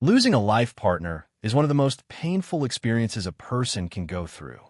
Losing a life partner is one of the most painful experiences a person can go through.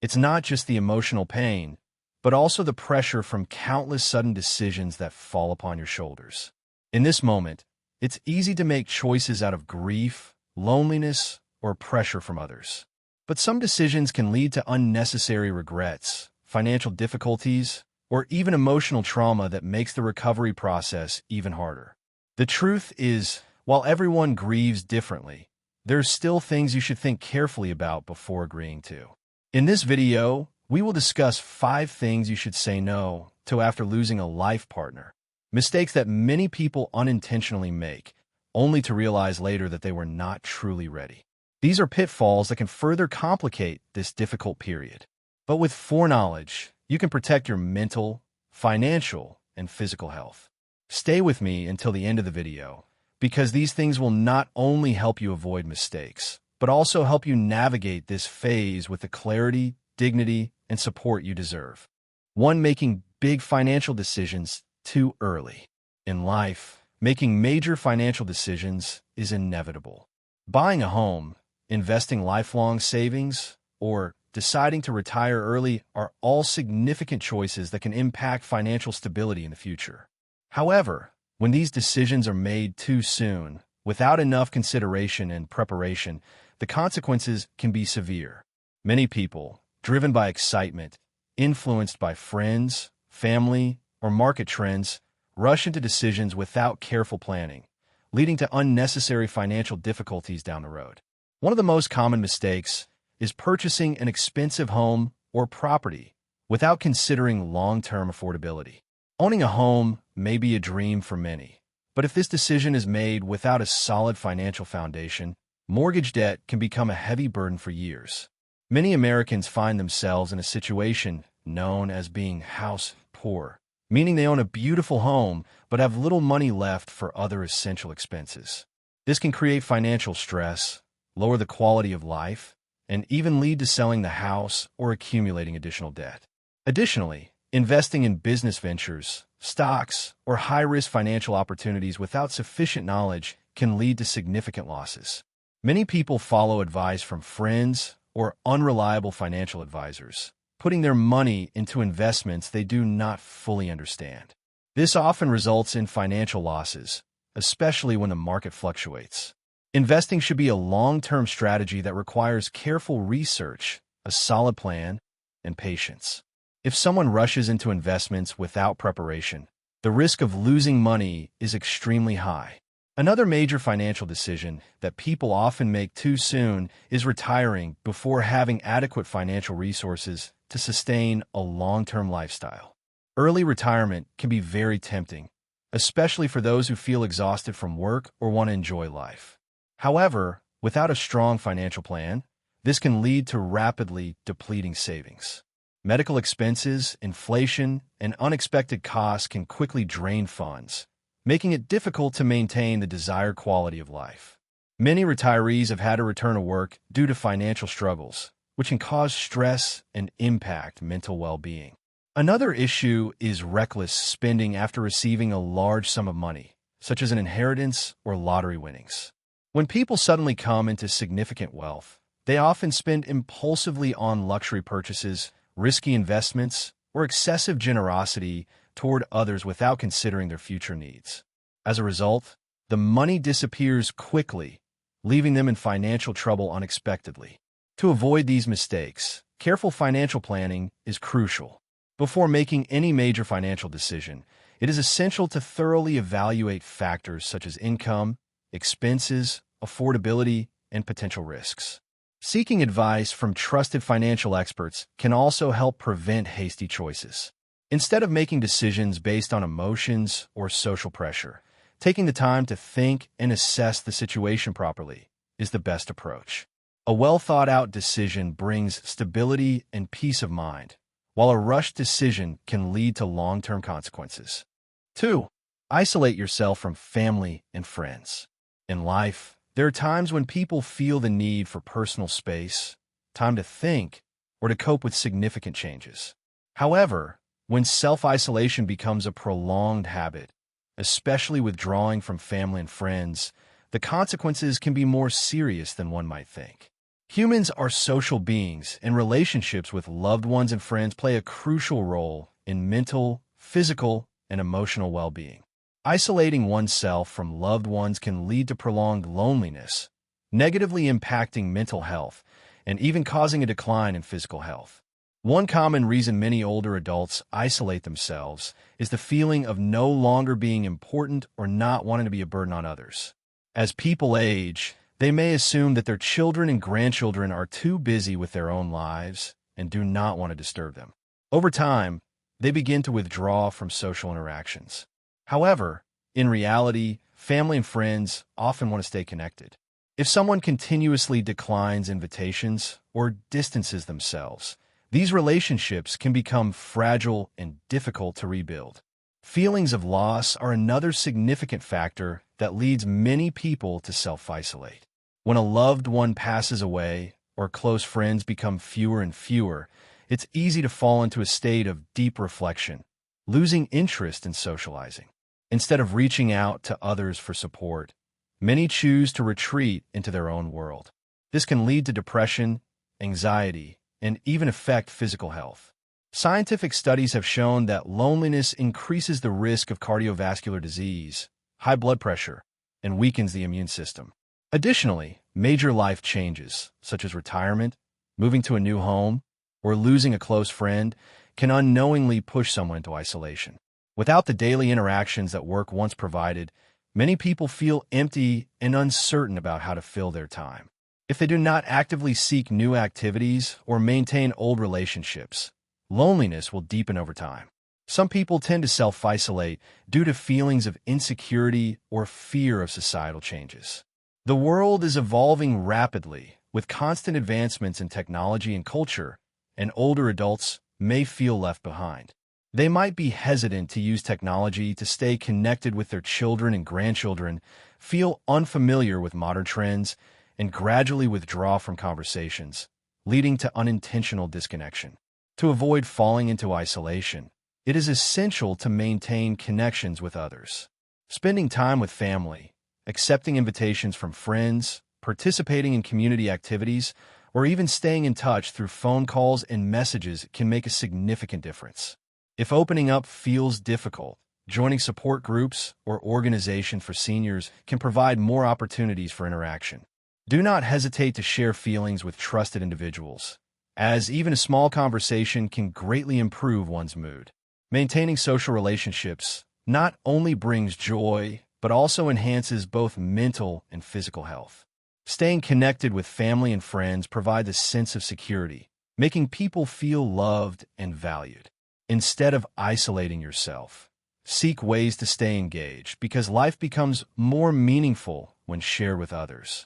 It's not just the emotional pain, but also the pressure from countless sudden decisions that fall upon your shoulders. In this moment, it's easy to make choices out of grief, loneliness, or pressure from others. But some decisions can lead to unnecessary regrets, financial difficulties, or even emotional trauma that makes the recovery process even harder. The truth is, while everyone grieves differently, there are still things you should think carefully about before agreeing to. In this video, we will discuss 5 things you should say no to after losing a life partner. Mistakes that many people unintentionally make, only to realize later that they were not truly ready. These are pitfalls that can further complicate this difficult period. But with foreknowledge, you can protect your mental, financial, and physical health. Stay with me until the end of the video, because these things will not only help you avoid mistakes, but also help you navigate this phase with the clarity, dignity, and support you deserve. 1. Making big financial decisions too early. In life, making major financial decisions is inevitable. Buying a home, investing lifelong savings, or deciding to retire early are all significant choices that can impact financial stability in the future. However, when these decisions are made too soon, without enough consideration and preparation, the consequences can be severe. Many people, driven by excitement, influenced by friends, family, or market trends, rush into decisions without careful planning, leading to unnecessary financial difficulties down the road. One of the most common mistakes is purchasing an expensive home or property without considering long-term affordability. Owning a home may be a dream for many, but if this decision is made without a solid financial foundation, mortgage debt can become a heavy burden for years. Many Americans find themselves in a situation known as being house poor, meaning they own a beautiful home but have little money left for other essential expenses. This can create financial stress, lower the quality of life, and even lead to selling the house or accumulating additional debt. Additionally, investing in business ventures, stocks, or high-risk financial opportunities without sufficient knowledge can lead to significant losses. Many people follow advice from friends or unreliable financial advisors, putting their money into investments they do not fully understand. This often results in financial losses, especially when the market fluctuates. Investing should be a long-term strategy that requires careful research, a solid plan, and patience. If someone rushes into investments without preparation, the risk of losing money is extremely high. Another major financial decision that people often make too soon is retiring before having adequate financial resources to sustain a long-term lifestyle. Early retirement can be very tempting, especially for those who feel exhausted from work or want to enjoy life. However, without a strong financial plan, this can lead to rapidly depleting savings. Medical expenses, inflation, and unexpected costs can quickly drain funds, making it difficult to maintain the desired quality of life. Many retirees have had to return to work due to financial struggles, which can cause stress and impact mental well-being. Another issue is reckless spending after receiving a large sum of money, such as an inheritance or lottery winnings. When people suddenly come into significant wealth, they often spend impulsively on luxury purchases, risky investments, or excessive generosity toward others without considering their future needs. As a result, the money disappears quickly, leaving them in financial trouble unexpectedly. To avoid these mistakes, careful financial planning is crucial. Before making any major financial decision, it is essential to thoroughly evaluate factors such as income, expenses, affordability, and potential risks. Seeking advice from trusted financial experts can also help prevent hasty choices. Instead of making decisions based on emotions or social pressure, taking the time to think and assess the situation properly is the best approach. A well-thought-out decision brings stability and peace of mind, while a rushed decision can lead to long-term consequences. 2. Isolate yourself from family and friends. In life, there are times when people feel the need for personal space, time to think, or to cope with significant changes. However, when self-isolation becomes a prolonged habit, especially withdrawing from family and friends, the consequences can be more serious than one might think. Humans are social beings, and relationships with loved ones and friends play a crucial role in mental, physical, and emotional well-being. Isolating oneself from loved ones can lead to prolonged loneliness, negatively impacting mental health, and even causing a decline in physical health. One common reason many older adults isolate themselves is the feeling of no longer being important or not wanting to be a burden on others. As people age, they may assume that their children and grandchildren are too busy with their own lives and do not want to disturb them. Over time, they begin to withdraw from social interactions. However, in reality, family and friends often want to stay connected. If someone continuously declines invitations or distances themselves, these relationships can become fragile and difficult to rebuild. Feelings of loss are another significant factor that leads many people to self-isolate. When a loved one passes away or close friends become fewer and fewer, it's easy to fall into a state of deep reflection, losing interest in socializing. Instead of reaching out to others for support, many choose to retreat into their own world. This can lead to depression, anxiety, and even affect physical health. Scientific studies have shown that loneliness increases the risk of cardiovascular disease, high blood pressure, and weakens the immune system. Additionally, major life changes, such as retirement, moving to a new home, or losing a close friend, can unknowingly push someone into isolation. Without the daily interactions that work once provided, many people feel empty and uncertain about how to fill their time. If they do not actively seek new activities or maintain old relationships, loneliness will deepen over time. Some people tend to self-isolate due to feelings of insecurity or fear of societal changes. The world is evolving rapidly, with constant advancements in technology and culture, and older adults may feel left behind. They might be hesitant to use technology to stay connected with their children and grandchildren, feel unfamiliar with modern trends, and gradually withdraw from conversations, leading to unintentional disconnection. To avoid falling into isolation, it is essential to maintain connections with others. Spending time with family, accepting invitations from friends, participating in community activities, or even staying in touch through phone calls and messages can make a significant difference. If opening up feels difficult, joining support groups or organizations for seniors can provide more opportunities for interaction. Do not hesitate to share feelings with trusted individuals, as even a small conversation can greatly improve one's mood. Maintaining social relationships not only brings joy, but also enhances both mental and physical health. Staying connected with family and friends provides a sense of security, making people feel loved and valued. Instead of isolating yourself, seek ways to stay engaged because life becomes more meaningful when shared with others.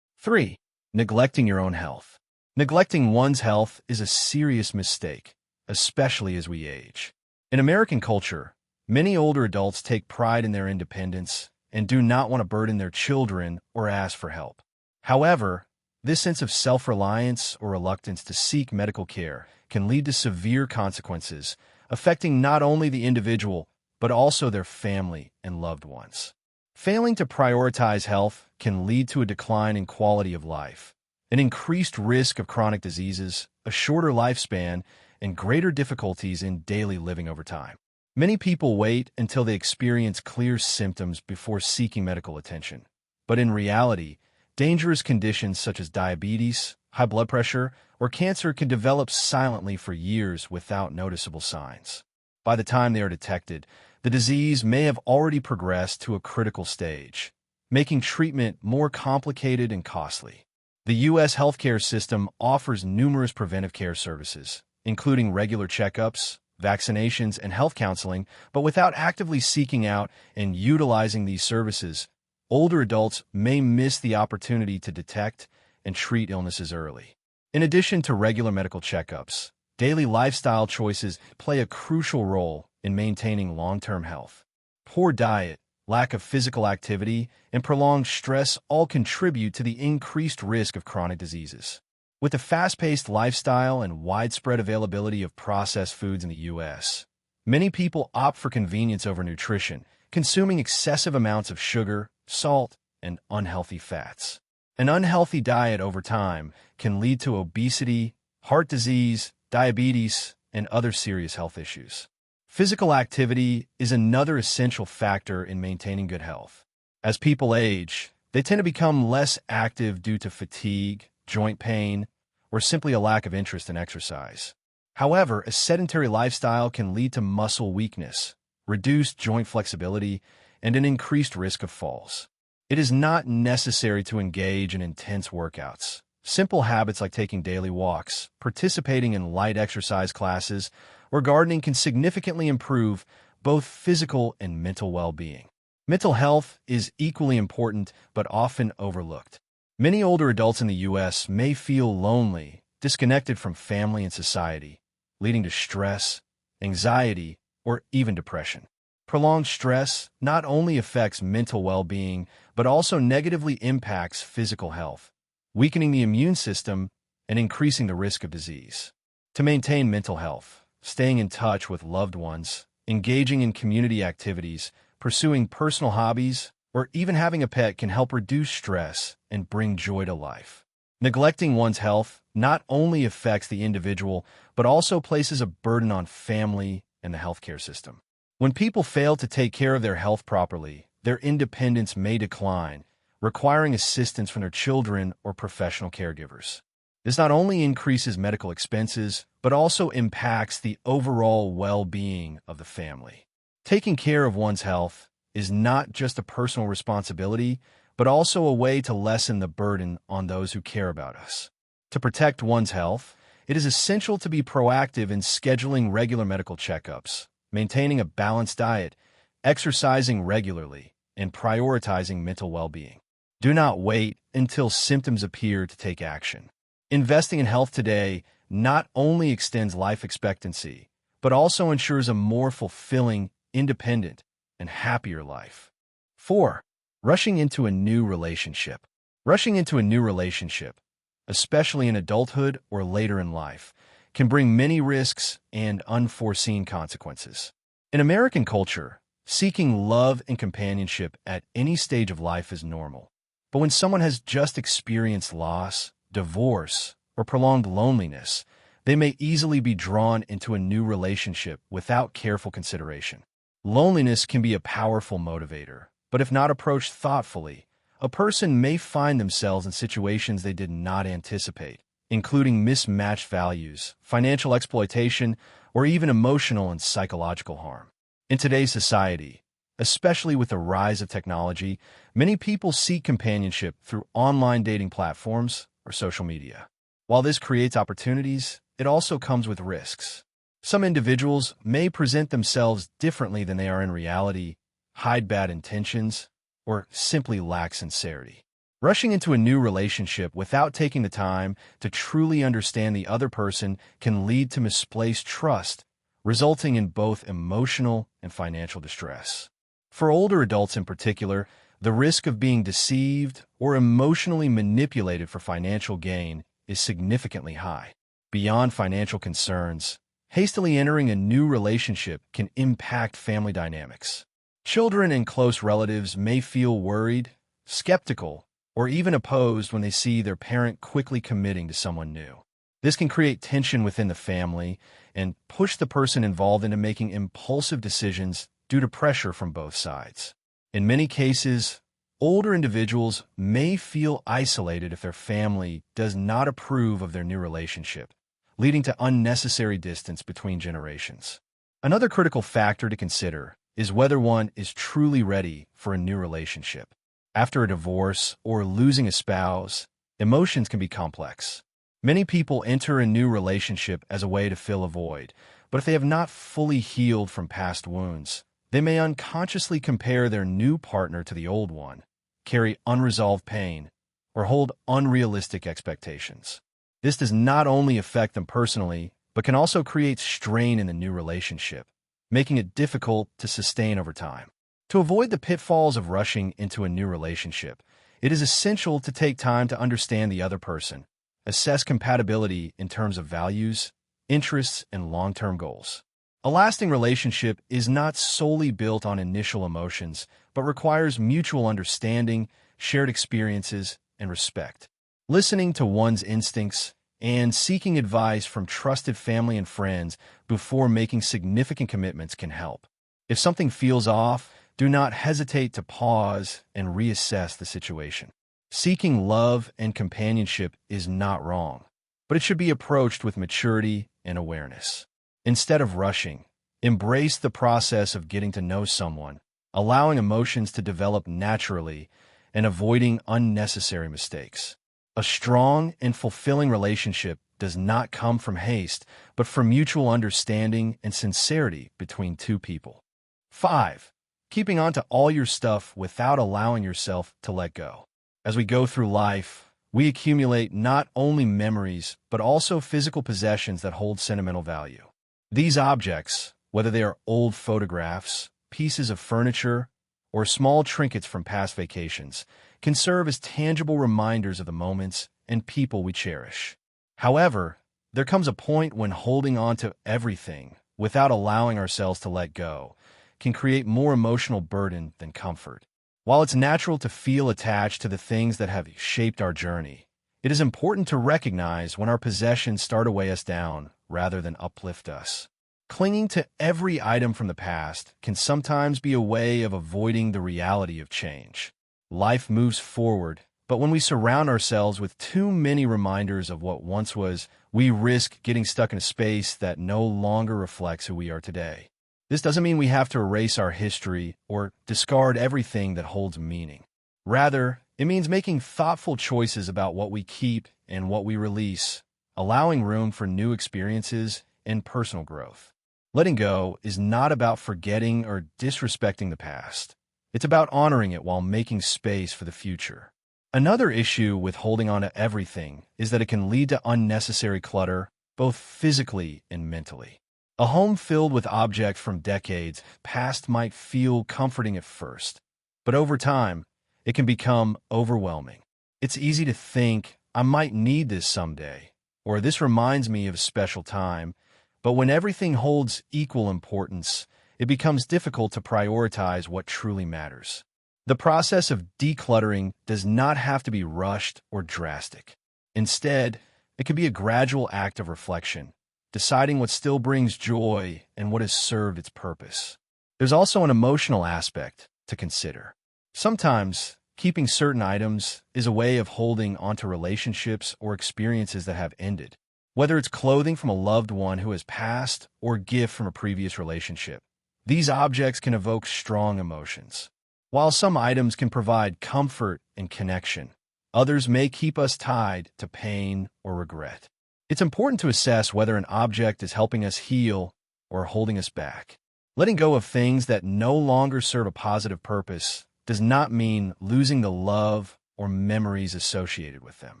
3. Neglecting your own health. Neglecting one's health is a serious mistake, especially as we age. In American culture, many older adults take pride in their independence and do not want to burden their children or ask for help. However, this sense of self-reliance or reluctance to seek medical care can lead to severe consequences, affecting not only the individual, but also their family and loved ones. Failing to prioritize health can lead to a decline in quality of life, an increased risk of chronic diseases, a shorter lifespan, and greater difficulties in daily living over time. Many people wait until they experience clear symptoms before seeking medical attention. But in reality, dangerous conditions such as diabetes, high blood pressure, or cancer can develop silently for years without noticeable signs. By the time they are detected, the disease may have already progressed to a critical stage, making treatment more complicated and costly. The U.S. healthcare system offers numerous preventive care services, including regular checkups, vaccinations, and health counseling, but without actively seeking out and utilizing these services, older adults may miss the opportunity to detect and treat illnesses early. In addition to regular medical checkups, daily lifestyle choices play a crucial role in maintaining long-term health. Poor diet, lack of physical activity, and prolonged stress all contribute to the increased risk of chronic diseases. With the fast-paced lifestyle and widespread availability of processed foods in the U.S., many people opt for convenience over nutrition, consuming excessive amounts of sugar, salt, and unhealthy fats. An unhealthy diet over time can lead to obesity, heart disease, diabetes, and other serious health issues. Physical activity is another essential factor in maintaining good health. As people age, they tend to become less active due to fatigue, joint pain, or simply a lack of interest in exercise. However, a sedentary lifestyle can lead to muscle weakness, reduced joint flexibility, and an increased risk of falls. It is not necessary to engage in intense workouts. Simple habits like taking daily walks, participating in light exercise classes, or gardening can significantly improve both physical and mental well-being. Mental health is equally important but often overlooked. Many older adults in the U.S. may feel lonely, disconnected from family and society, leading to stress, anxiety, or even depression. Prolonged stress not only affects mental well-being but also negatively impacts physical health, weakening the immune system and increasing the risk of disease. To maintain mental health, staying in touch with loved ones, engaging in community activities, pursuing personal hobbies, or even having a pet can help reduce stress and bring joy to life. Neglecting one's health not only affects the individual, but also places a burden on family and the healthcare system. When people fail to take care of their health properly, their independence may decline, requiring assistance from their children or professional caregivers. This not only increases medical expenses, but also impacts the overall well-being of the family. Taking care of one's health is not just a personal responsibility, but also a way to lessen the burden on those who care about us. To protect one's health, it is essential to be proactive in scheduling regular medical checkups, maintaining a balanced diet, exercising regularly, and prioritizing mental well-being. Do not wait until symptoms appear to take action. Investing in health today not only extends life expectancy, but also ensures a more fulfilling, independent, and happier life. 4. Rushing into a new relationship. Rushing into a new relationship, especially in adulthood or later in life, can bring many risks and unforeseen consequences. In American culture, seeking love and companionship at any stage of life is normal. But when someone has just experienced loss, divorce, or prolonged loneliness, they may easily be drawn into a new relationship without careful consideration. Loneliness can be a powerful motivator, but if not approached thoughtfully, a person may find themselves in situations they did not anticipate, including mismatched values, financial exploitation, or even emotional and psychological harm. In today's society, especially with the rise of technology, many people seek companionship through online dating platforms or social media. While this creates opportunities, it also comes with risks. Some individuals may present themselves differently than they are in reality, hide bad intentions, or simply lack sincerity. Rushing into a new relationship without taking the time to truly understand the other person can lead to misplaced trust, resulting in both emotional and financial distress. For older adults in particular, the risk of being deceived or emotionally manipulated for financial gain is significantly high. Beyond financial concerns, hastily entering a new relationship can impact family dynamics. Children and close relatives may feel worried, skeptical, or even opposed when they see their parent quickly committing to someone new. This can create tension within the family and push the person involved into making impulsive decisions due to pressure from both sides. In many cases, older individuals may feel isolated if their family does not approve of their new relationship, leading to unnecessary distance between generations. Another critical factor to consider is whether one is truly ready for a new relationship. After a divorce or losing a spouse, emotions can be complex. Many people enter a new relationship as a way to fill a void, but if they have not fully healed from past wounds, they may unconsciously compare their new partner to the old one, carry unresolved pain, or hold unrealistic expectations. This does not only affect them personally, but can also create strain in the new relationship, making it difficult to sustain over time. To avoid the pitfalls of rushing into a new relationship, it is essential to take time to understand the other person, assess compatibility in terms of values, interests, and long-term goals. A lasting relationship is not solely built on initial emotions, but requires mutual understanding, shared experiences, and respect. Listening to one's instincts and seeking advice from trusted family and friends before making significant commitments can help. If something feels off, do not hesitate to pause and reassess the situation. Seeking love and companionship is not wrong, but it should be approached with maturity and awareness. Instead of rushing, embrace the process of getting to know someone, allowing emotions to develop naturally and avoiding unnecessary mistakes. A strong and fulfilling relationship does not come from haste, but from mutual understanding and sincerity between two people. 5. Keeping on to all your stuff without allowing yourself to let go. As we go through life, we accumulate not only memories, but also physical possessions that hold sentimental value. These objects, whether they are old photographs, pieces of furniture, or small trinkets from past vacations, can serve as tangible reminders of the moments and people we cherish. However, there comes a point when holding on to everything without allowing ourselves to let go can create more emotional burden than comfort. While it's natural to feel attached to the things that have shaped our journey, it is important to recognize when our possessions start to weigh us down rather than uplift us. Clinging to every item from the past can sometimes be a way of avoiding the reality of change. Life moves forward, but when we surround ourselves with too many reminders of what once was, we risk getting stuck in a space that no longer reflects who we are today. This doesn't mean we have to erase our history or discard everything that holds meaning. Rather, it means making thoughtful choices about what we keep and what we release, allowing room for new experiences and personal growth. Letting go is not about forgetting or disrespecting the past. It's about honoring it while making space for the future. Another issue with holding on to everything is that it can lead to unnecessary clutter, both physically and mentally. A home filled with objects from decades past might feel comforting at first, but over time, it can become overwhelming. It's easy to think, I might need this someday, or this reminds me of a special time, but when everything holds equal importance, it becomes difficult to prioritize what truly matters. The process of decluttering does not have to be rushed or drastic. Instead, it can be a gradual act of reflection, deciding what still brings joy and what has served its purpose. There's also an emotional aspect to consider. Sometimes, keeping certain items is a way of holding onto relationships or experiences that have ended, whether it's clothing from a loved one who has passed or a gift from a previous relationship. These objects can evoke strong emotions. While some items can provide comfort and connection, others may keep us tied to pain or regret. It's important to assess whether an object is helping us heal or holding us back. Letting go of things that no longer serve a positive purpose does not mean losing the love or memories associated with them.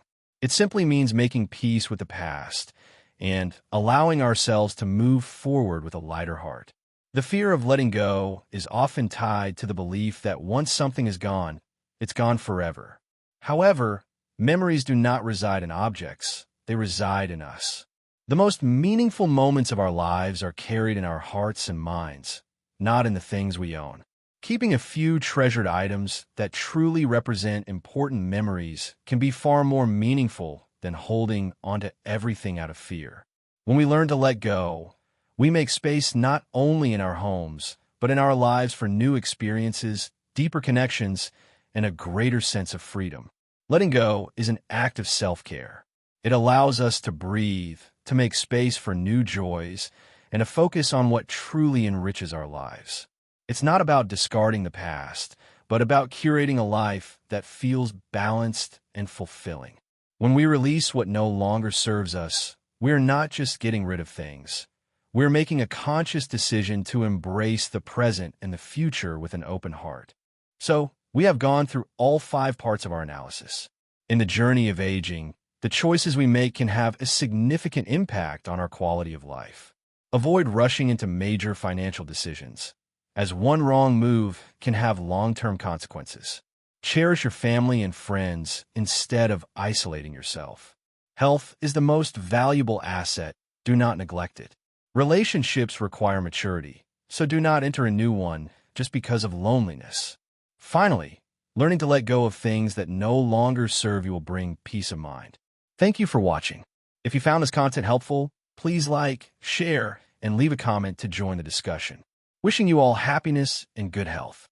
It simply means making peace with the past and allowing ourselves to move forward with a lighter heart. The fear of letting go is often tied to the belief that once something is gone, it's gone forever. However, memories do not reside in objects. They reside in us. The most meaningful moments of our lives are carried in our hearts and minds, not in the things we own. Keeping a few treasured items that truly represent important memories can be far more meaningful than holding onto everything out of fear. When we learn to let go, we make space not only in our homes, but in our lives for new experiences, deeper connections, and a greater sense of freedom. Letting go is an act of self-care. It allows us to breathe, to make space for new joys, and to focus on what truly enriches our lives. It's not about discarding the past, but about curating a life that feels balanced and fulfilling. When we release what no longer serves us, we're not just getting rid of things. We're making a conscious decision to embrace the present and the future with an open heart. So, we have gone through all 5 parts of our analysis. In the journey of aging, the choices we make can have a significant impact on our quality of life. Avoid rushing into major financial decisions, as one wrong move can have long-term consequences. Cherish your family and friends instead of isolating yourself. Health is the most valuable asset. Do not neglect it. Relationships require maturity, so do not enter a new one just because of loneliness. Finally, Learning to let go of things that no longer serve you will bring peace of mind. Thank you for watching. If you found this content helpful, please like, share, and leave a comment to join the discussion. Wishing you all happiness and good health.